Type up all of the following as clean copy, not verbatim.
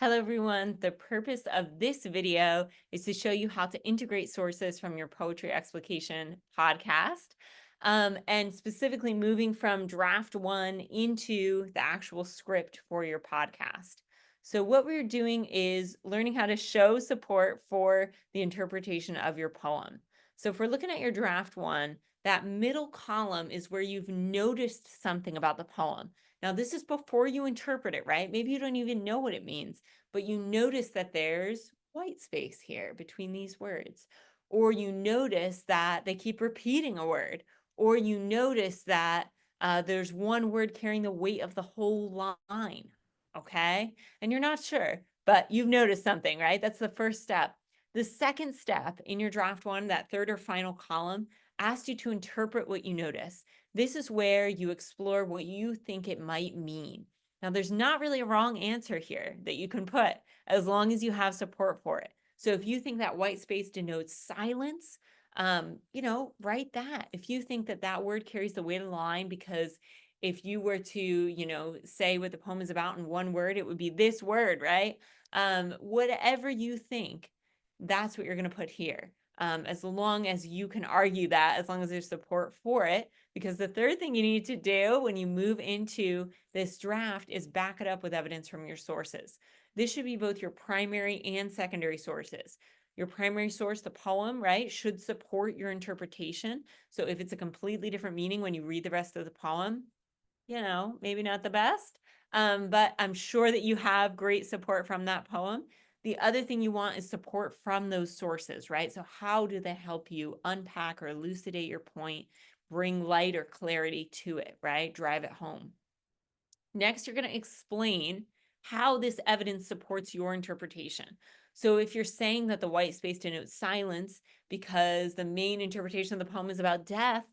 Hello everyone, the purpose of this video is to show you how to integrate sources from your poetry explication podcast, and specifically moving from draft one into the actual script for your podcast. So what we're doing is learning how to show support for the interpretation of your poem. So if we're looking at your draft one, that middle column is where you've noticed something about the poem. Now, this is before you interpret it, right? Maybe you don't even know what it means, but you notice that there's white space here between these words. Or you notice that they keep repeating a word. Or you notice that there's one word carrying the weight of the whole line, okay? And you're not sure, but you've noticed something, right? That's the first step. The second step in your draft one, that third or final column, asks you to interpret what you notice. This is where you explore what you think it might mean. Now, there's not really a wrong answer here that you can put as long as you have support for it. So if you think that white space denotes silence, write that. If you think that that word carries the weight of the line, because if you were to, say what the poem is about in one word, it would be this word, right? Whatever you think, that's what you're going to put here. As long as you can argue that, as long as there's support for it, because the third thing you need to do when you move into this draft is back it up with evidence from your sources. This should be both your primary and secondary sources. Your primary source, the poem, right, should support your interpretation. So if it's a completely different meaning when you read the rest of the poem, maybe not the best, but I'm sure that you have great support from that poem. The other thing you want is support from those sources, right? So how do they help you unpack or elucidate your point, bring light or clarity to it, right? Drive it home. Next, you're going to explain how this evidence supports your interpretation. So if you're saying that the white space denotes silence because the main interpretation of the poem is about death,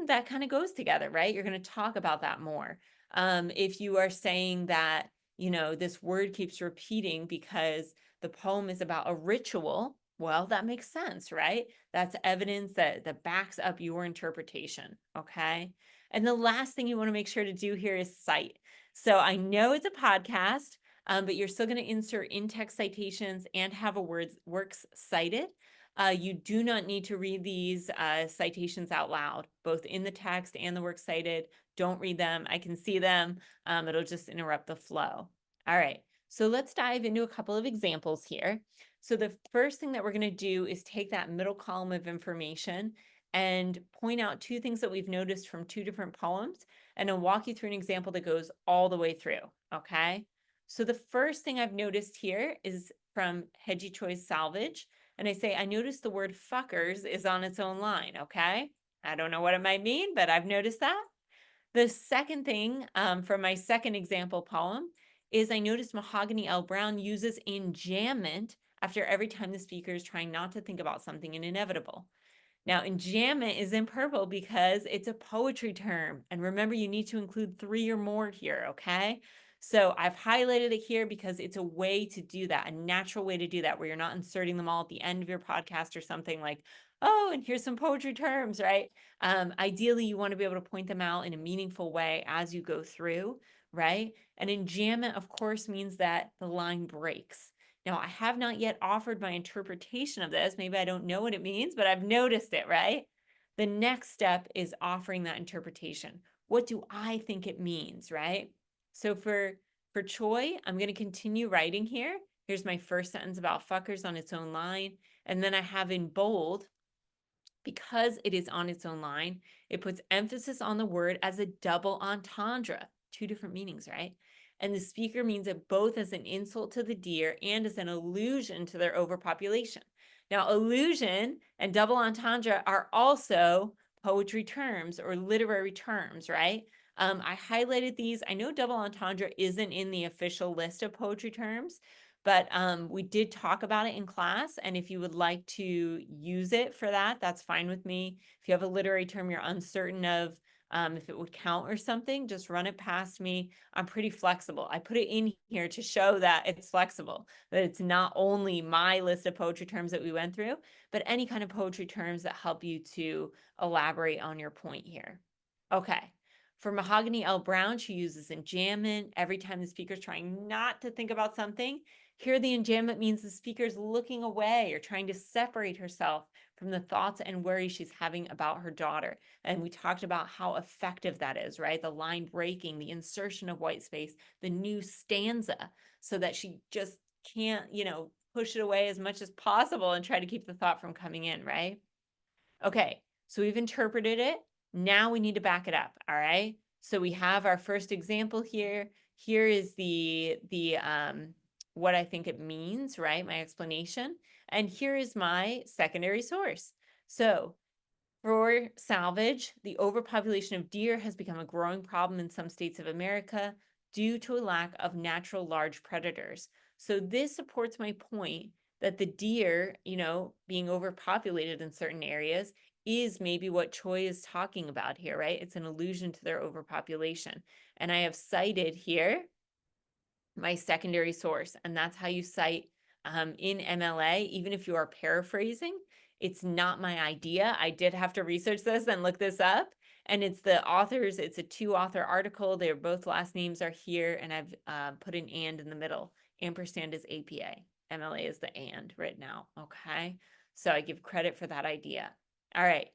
that kind of goes together, right? You're going to talk about that more. If you are saying that, this word keeps repeating because the poem is about a ritual, well, that makes sense, right? That's evidence that backs up your interpretation, okay? And the last thing you want to make sure to do here is cite. So I know it's a podcast, but you're still going to insert in-text citations and have a works cited. You do not need to read these citations out loud, both in the text and the works cited. Don't read them. I can see them. It'll just interrupt the flow. All right, so let's dive into a couple of examples here. So the first thing that we're going to do is take that middle column of information and point out two things that we've noticed from two different poems, and I'll walk you through an example that goes all the way through, okay? So the first thing I've noticed here is from Hedgie Choi's Salvage, and I say, I noticed the word fuckers is on its own line, okay? I don't know what it might mean, but I've noticed that. The second thing from my second example poem is I noticed Mahogany L. Brown uses enjambment after every time the speaker is trying not to think about something inevitable. Now, enjambment is in purple because it's a poetry term. And remember, you need to include 3 or more here, okay? So I've highlighted it here because it's a way to do that, a natural way to do that, where you're not inserting them all at the end of your podcast or something like, oh, and here's some poetry terms, right? Ideally, you want to be able to point them out in a meaningful way as you go through, right? And enjambment, of course, means that the line breaks. Now, I have not yet offered my interpretation of this. Maybe I don't know what it means, but I've noticed it, right? The next step is offering that interpretation. What do I think it means, right? So for Choi, I'm going to continue writing here. Here's my first sentence about fuckers on its own line. And then I have in bold, because it is on its own line, it puts emphasis on the word as a double entendre. Two different meanings, right? And the speaker means it both as an insult to the deer and as an allusion to their overpopulation. Now, allusion and double entendre are also poetry terms or literary terms, right? I highlighted these. I know double entendre isn't in the official list of poetry terms, but we did talk about it in class, and if you would like to use it for that, that's fine with me. If you have a literary term you're uncertain of if it would count or something, just run it past me. I'm pretty flexible. I put it in here to show that it's flexible, that it's not only my list of poetry terms that we went through, but any kind of poetry terms that help you to elaborate on your point here. Okay. For Mahogany L. Brown, she uses enjambment every time the speaker's trying not to think about something. Here, the enjambment means the speaker's looking away or trying to separate herself from the thoughts and worries she's having about her daughter. And we talked about how effective that is, right? The line breaking, the insertion of white space, the new stanza, so that she just can't, push it away as much as possible and try to keep the thought from coming in, right? Okay, so we've interpreted it. Now we need to back it up, all right? So we have our first example here. Here is the what I think it means, right? My explanation. And here is my secondary source. So for salvage, the overpopulation of deer has become a growing problem in some states of America due to a lack of natural large predators. So this supports my point that the deer, being overpopulated in certain areas is maybe what Choi is talking about here, right? It's an allusion to their overpopulation. And I have cited here my secondary source, and that's how you cite in MLA, even if you are paraphrasing. It's not my idea. I did have to research this and look this up, and it's the authors. It's a 2-author article. Their both last names are here, and I've put an and in the middle. Ampersand is APA. MLA is the and written out, okay? So I give credit for that idea. All right.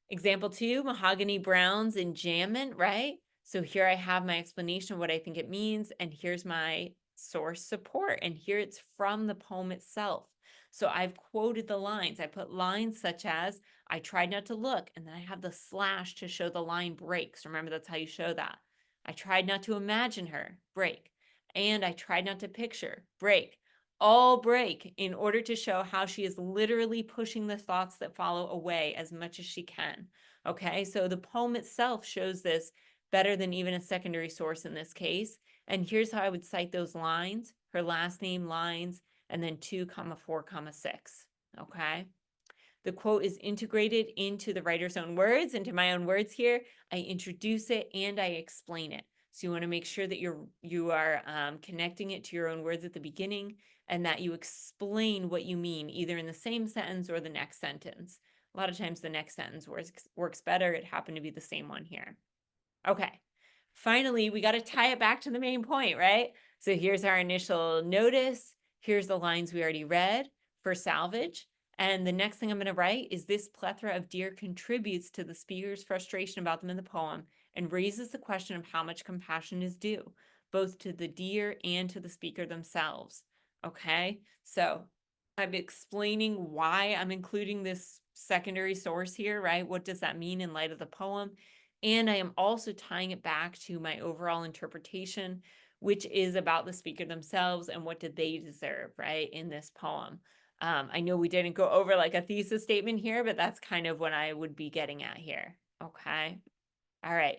Example 2, Mahogany Brown's enjambment, right? So here I have my explanation of what I think it means, and here's my source support, and here it's from the poem itself. So I've quoted the lines. I put lines such as, I tried not to look, and then I have the slash to show the line breaks. Remember, that's how you show that. I tried not to imagine her, break. And I tried not to picture, break. All break in order to show how she is literally pushing the thoughts that follow away as much as she can. Okay, so the poem itself shows this better than even a secondary source in this case. And here's how I would cite those lines, her last name lines, and then 2, 4, 6. Okay. The quote is integrated into the writer's own words, into my own words here. I introduce it and I explain it. So you want to make sure that you are connecting it to your own words at the beginning, and that you explain what you mean either in the same sentence or the next sentence. A lot of times the next sentence works better. It happened to be the same one here. Okay. Finally, we got to tie it back to the main point, right? So here's our initial notice. Here's the lines we already read for salvage. And the next thing I'm going to write is this plethora of deer contributes to the speaker's frustration about them in the poem and raises the question of how much compassion is due, both to the deer and to the speaker themselves. Okay, so I'm explaining why I'm including this secondary source here, right? What does that mean in light of the poem? And I am also tying it back to my overall interpretation, which is about the speaker themselves and what did they deserve, right, in this poem. I know we didn't go over like a thesis statement here, but that's kind of what I would be getting at here. Okay. All right.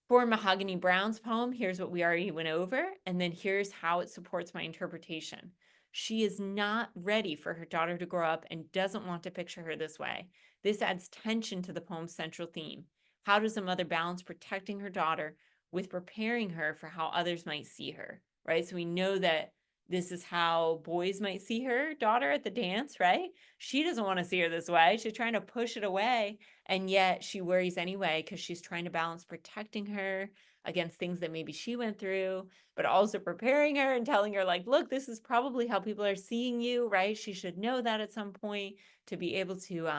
For Mahogany Brown's poem, here's what we already went over, and then here's how it supports my interpretation. She is not ready for her daughter to grow up and doesn't want to picture her this way. This adds tension to the poem's central theme. How does a mother balance protecting her daughter with preparing her for how others might see her, right? So we know that this is how boys might see her daughter at the dance, right? She doesn't want to see her this way. She's trying to push it away, and yet she worries anyway because she's trying to balance protecting her against things that maybe she went through, but also preparing her and telling her, like, look, this is probably how people are seeing you, right? She should know that at some point to be able to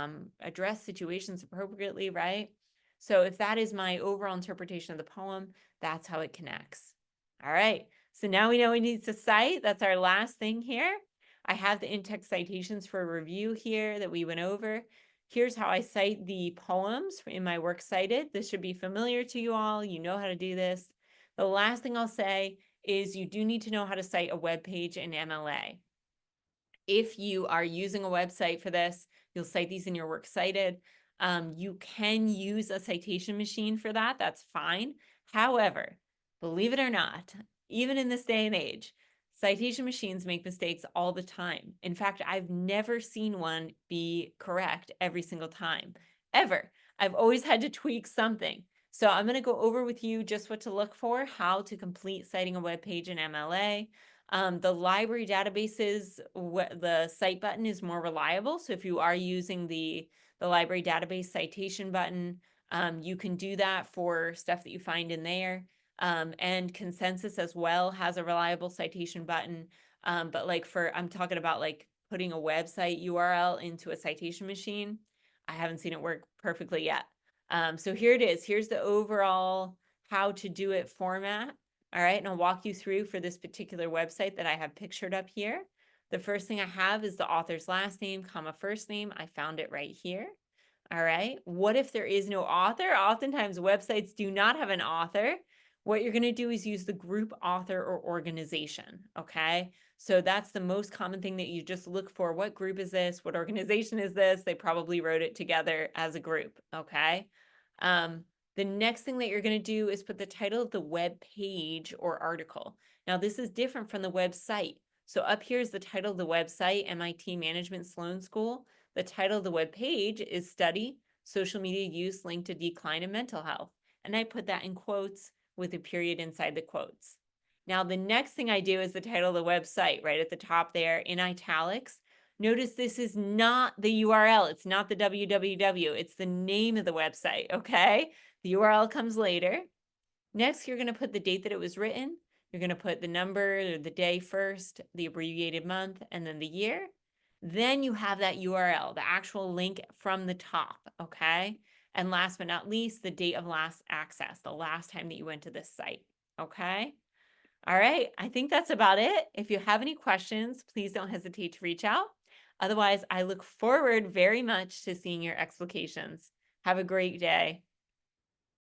address situations appropriately, right? So if that is my overall interpretation of the poem, that's how it connects. All right, so now we know we need to cite. That's our last thing here. I have the in-text citations for review here that we went over. Here's how I cite the poems in my works cited. This should be familiar to you all. You know how to do this. The last thing I'll say is you do need to know how to cite a web page in MLA. If you are using a website for this, you'll cite these in your works cited. You can use a citation machine for that. That's fine. However, believe it or not, even in this day and age, citation machines make mistakes all the time. In fact, I've never seen one be correct every single time, ever. I've always had to tweak something. So I'm going to go over with you just what to look for, how to complete citing a web page in MLA. The library databases, the cite button is more reliable. So if you are using the library database citation button, You can do that for stuff that you find in there. And Consensus as well has a reliable citation button. But like I'm talking about like putting a website URL into a citation machine. I haven't seen it work perfectly yet. So here it is. Here's the overall how to do it format. All right, and I'll walk you through for this particular website that I have pictured up here. The first thing I have is the author's last name, comma, first name. I found it right here. All right. What if there is no author? Oftentimes websites do not have an author. What you're going to do is use the group, author, or organization. Okay. So that's the most common thing that you just look for. What group is this? What organization is this? They probably wrote it together as a group. Okay. The next thing that you're going to do is put the title of the web page or article. Now, this is different from the website. So up here is the title of the website, MIT Management Sloan School. The title of the web page is Study, Social Media Use Linked to Decline in Mental Health. And I put that in quotes with a period inside the quotes. Now, the next thing I do is the title of the website right at the top there in italics. Notice this is not the URL. It's not the www. It's the name of the website, okay? The URL comes later. Next, you're going to put the date that it was written. You're going to put the number or the day first, the abbreviated month, and then the year. Then you have that URL, the actual link from the top, okay? And last but not least, the date of last access, the last time that you went to this site, okay? All right, I think that's about it. If you have any questions, please don't hesitate to reach out. Otherwise, I look forward very much to seeing your explications. Have a great day.